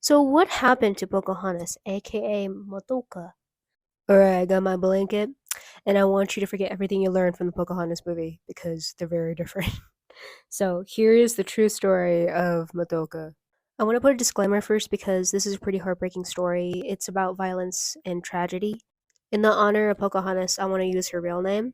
So what happened to Pocahontas, aka Matoka? Alright, I got my blanket, and I want you to forget everything you learned from the Pocahontas movie, because they're very different. So here is the true story of Matoka. I want to put a disclaimer first because this is a pretty heartbreaking story. It's about violence and tragedy. In the honor of Pocahontas, I want to use her real name.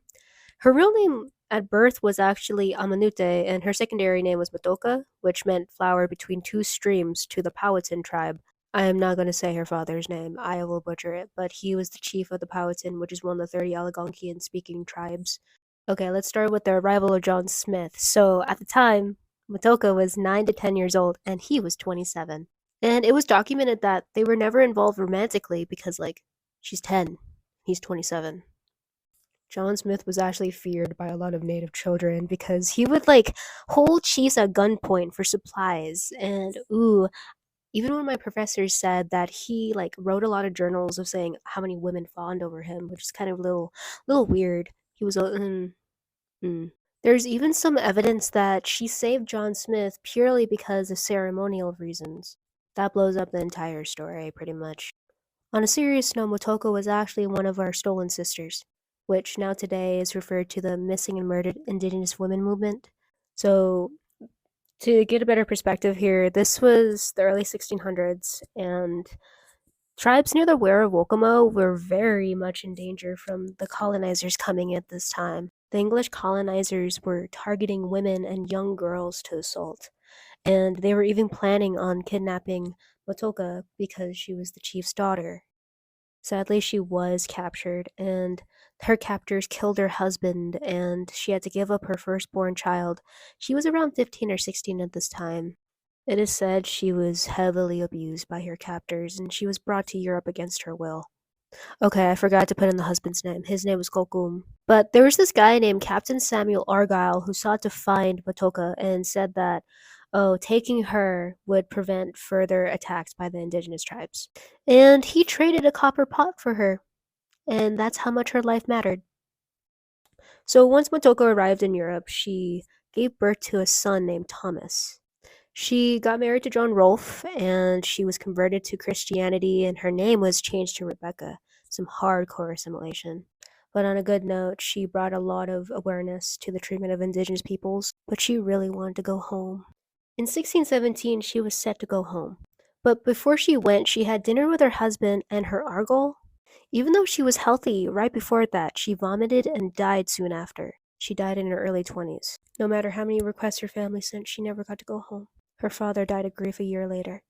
Her real name at birth was actually Amanute, and her secondary name was Matoka, which meant flower between two streams to the Powhatan tribe. I am not going to say her father's name, I will butcher it, but he was the chief of the Powhatan, which is one of the 30 Algonquian speaking tribes. Okay, let's start with the arrival of John Smith. So, at the time, Matoka was 9 to 10 years old, and he was 27. And it was documented that they were never involved romantically because, like, she's 10, he's 27. John Smith was actually feared by a lot of native children because he would like hold chiefs at gunpoint for supplies. And ooh, even one of my professors said that he like wrote a lot of journals of saying how many women fawned over him, which is kind of a little weird. He was a mm. There's even some evidence that she saved John Smith purely because of ceremonial reasons. That blows up the entire story pretty much. On a serious note, Motoko was actually one of our stolen sisters, which now today is referred to the missing and murdered Indigenous women movement. So, to get a better perspective here, this was the early 1600s, and tribes near the Werawokamo were very much in danger from the colonizers coming at this time. The English colonizers were targeting women and young girls to assault, and they were even planning on kidnapping Motoka because she was the chief's daughter. Sadly, she was captured, and her captors killed her husband, and she had to give up her firstborn child. She was around 15 or 16 at this time. It is said she was heavily abused by her captors, and she was brought to Europe against her will. Okay, I forgot to put in the husband's name. His name was Kokum. But there was this guy named Captain Samuel Argyle who sought to find Matoka and said that, oh, taking her would prevent further attacks by the indigenous tribes. And he traded a copper pot for her, and that's how much her life mattered. So once Motoko arrived in Europe, she gave birth to a son named Thomas. She got married to John Rolfe, and she was converted to Christianity, and her name was changed to Rebecca. Some hardcore assimilation. But on a good note, she brought a lot of awareness to the treatment of indigenous peoples, but she really wanted to go home. In 1617, she was set to go home. But before she went, she had dinner with her husband and her Argyle. Even though she was healthy right before that, she vomited and died soon after. She died in her early 20s. No matter how many requests her family sent, she never got to go home. Her father died of grief a year later.